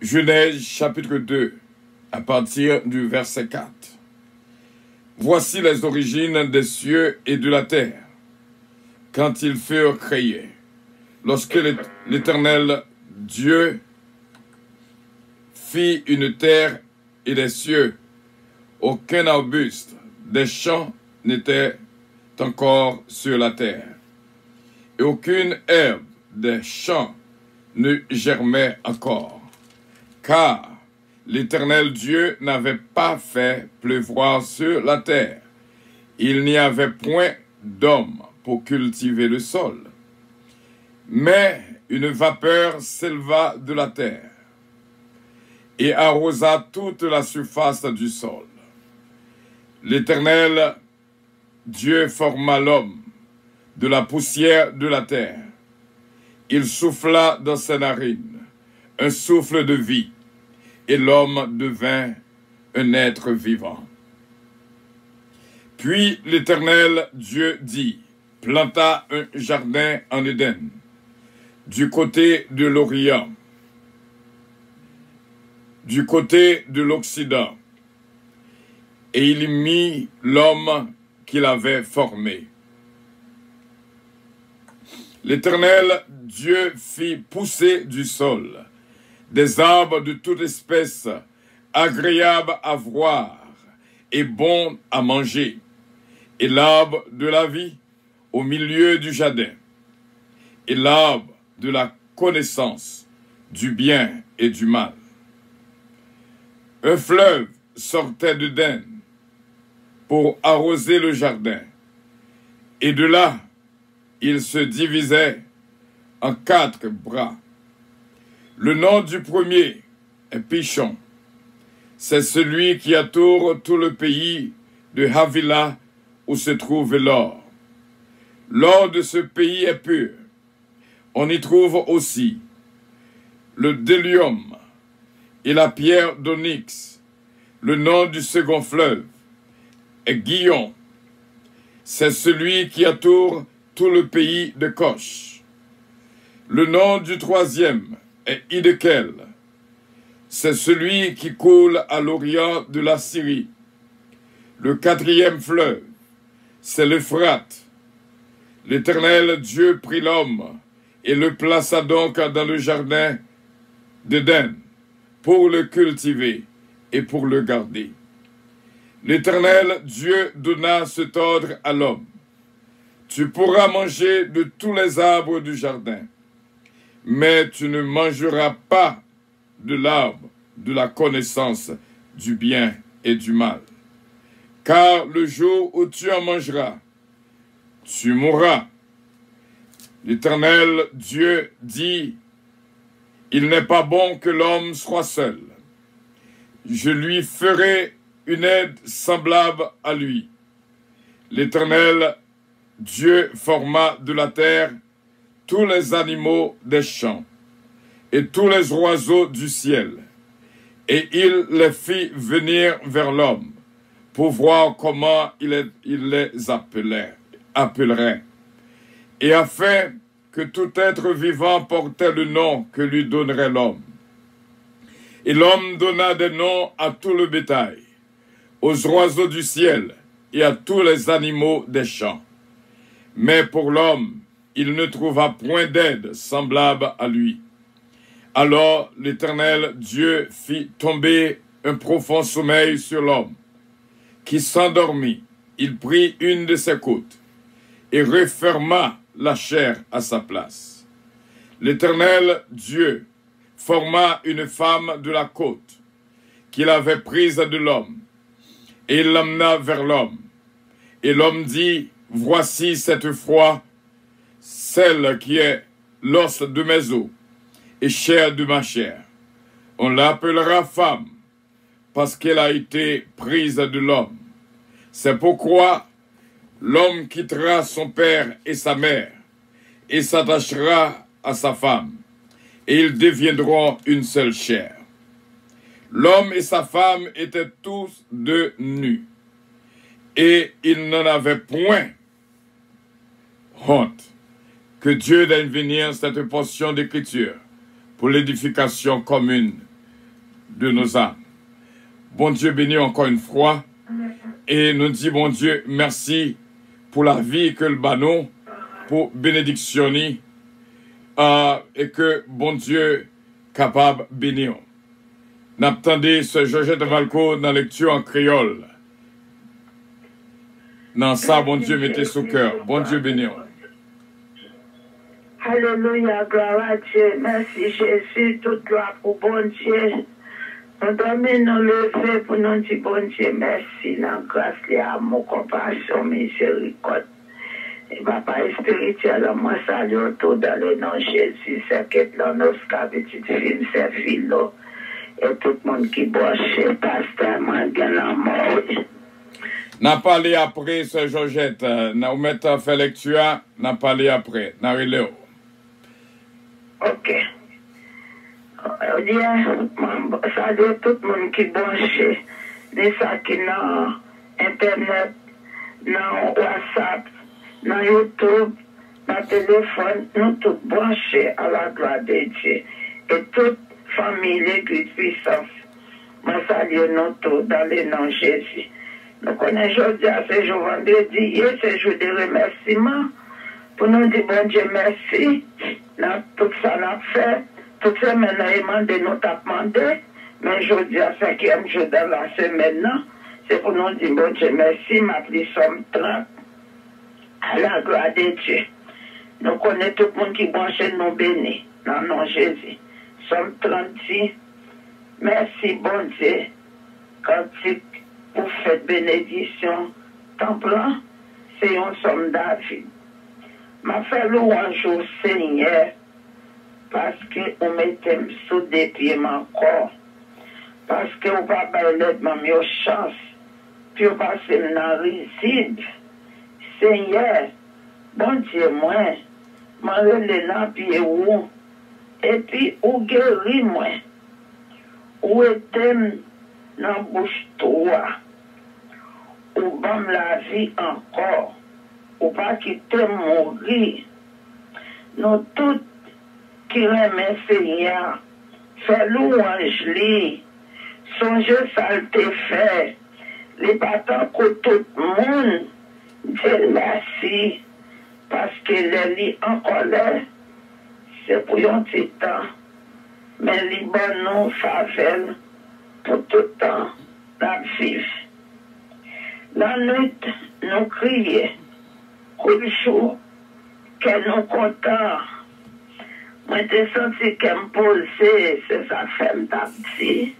Genèse chapitre 2, à partir du verset 4. Voici les origines des cieux et de la terre, quand ils furent créés. Lorsque l'Éternel Dieu fit une terre et des cieux, aucun arbuste des champs n'était encore sur la terre, et aucune herbe des champs ne germait encore, car l'Éternel Dieu n'avait pas fait pleuvoir sur la terre. Il n'y avait point d'homme pour cultiver le sol. Mais une vapeur s'éleva de la terre et arrosa toute la surface du sol. L'Éternel Dieu forma l'homme de la poussière de la terre. Il souffla dans ses narines un souffle de vie, et l'homme devint un être vivant. Puis l'Éternel Dieu dit, planta un jardin en Éden, du côté de l'Orient, du côté de l'Occident, et il y mit l'homme qu'il avait formé. L'Éternel Dieu fit pousser du sol des arbres de toute espèce, agréables à voir et bons à manger, et l'arbre de la vie au milieu du jardin, et l'arbre de la connaissance du bien et du mal. Un fleuve sortait d'Éden pour arroser le jardin, et de là, il se divisait en 4 bras. Le nom du premier est Pishon. C'est celui qui entoure tout le pays de Havila où se trouve l'or. L'or de ce pays est pur. On y trouve aussi le délium et la pierre d'onyx. Le nom du second fleuve est Guillon. C'est celui qui entoure tout le pays de Cosh. Le nom du troisième est Hiddekel. C'est celui qui coule à l'orient de la Syrie. Le 4e fleuve, c'est l'Euphrate. L'Éternel Dieu prit l'homme et le plaça donc dans le jardin d'Éden pour le cultiver et pour le garder. L'Éternel Dieu donna cet ordre à l'homme. Tu pourras manger de tous les arbres du jardin, mais tu ne mangeras pas de l'arbre de la connaissance du bien et du mal. Car le jour où tu en mangeras, tu mourras. L'Éternel Dieu dit, il n'est pas bon que l'homme soit seul. Je lui ferai une aide semblable à lui. L'Éternel Dieu forma de la terre tous les animaux des champs et tous les oiseaux du ciel, et il les fit venir vers l'homme pour voir comment il les appellerait, et afin que tout être vivant portait le nom que lui donnerait l'homme. Et l'homme donna des noms à tout le bétail, aux oiseaux du ciel et à tous les animaux des champs. Mais pour l'homme, il ne trouva point d'aide semblable à lui. Alors l'Éternel Dieu fit tomber un profond sommeil sur l'homme, qui s'endormit. Il prit une de ses côtes et referma la chair à sa place. L'Éternel Dieu forma une femme de la côte qu'il avait prise de l'homme, et il l'amena vers l'homme. Et l'homme dit, voici cette fois celle qui est l'os de mes os et chair de ma chair. On l'appellera femme, parce qu'elle a été prise de l'homme. C'est pourquoi l'homme quittera son père et sa mère, et s'attachera à sa femme, et ils deviendront une seule chair. L'homme et sa femme étaient tous deux nus, et ils n'en avaient point honte. Que Dieu donne venir cette portion d'écriture pour l'édification commune de nos âmes. Bon Dieu béni encore une fois. Et nous dit, bon Dieu, merci pour la vie que le banon, pour bénédictionner, et que bon Dieu capable de bénir. N'attendez ce Georgette Valco dans la lecture en créole. Dans ça, bon Dieu, mettez sous cœur. Bon Dieu bénir. Alléluia, gloire à Dieu. Merci Jésus, toute gloire pour bon Dieu. Nous dormons nous lever pour nous dire bon Dieu, merci, dans grâce, l'amour, compassion, miséricorde. Et papa spirituel, moi salue tout dans le nom de Jésus, c'est que dans nos petite fille, c'est philo. Et tout le monde qui bosse, pasteur, moi, gagne mort. N'a parlé après, Sœur Georgette. N'a mettre fait lecture, n'a parlé après. N'a relé. Ok. Salut tout le monde qui branche, de ça qui dans Internet, dans WhatsApp, dans YouTube, dans téléphone, nous tous branchés à la gloire de Dieu. Et toute famille, l'église puissance, moi salue nous tous dans le nom de Jésus. Nous connaissons aujourd'hui, c'est jour vendredi, hier, c'est jour de remerciement. Pour nous dire bon Dieu merci, dans tout ça qu'on a fait. Toute semaine, de nous t'a demandé, mais aujourd'hui, à 5e jour de la semaine, c'est pour nous dire, bon Dieu, merci, ma plus somme 30, à la gloire de Dieu. Nous connaissons tout le monde qui branche nous bénis, dans le nom de Jésus. Somme 30, merci, bon Dieu, cantique pour faire bénédiction, temple, c'est un somme David. M'a fait louange au Seigneur, parce que vous mettez sous des pieds mon corps, parce que vous ne pouvez pas l'aide ma meilleure chance, puis vous passez dans réside. Seigneur, bon Dieu, moi relève dans pied où, et puis vous guéris moi, vous êtes dans bouche toi, vous bam la vie encore, vous pas quitter mourir. Nous tous qui remet Seigneur, fait louange li, songez ça le fait, les battants que tout le monde, Dieu merci, parce que les lit en colère, c'est pour un petit temps, mais les bonnes nous faveur pour tout le temps, la vivre. La nuit, nous crions, tout jour, que nous contents. Moi, j'ai senti qu'elle me posait, c'est sa femme d'abdi.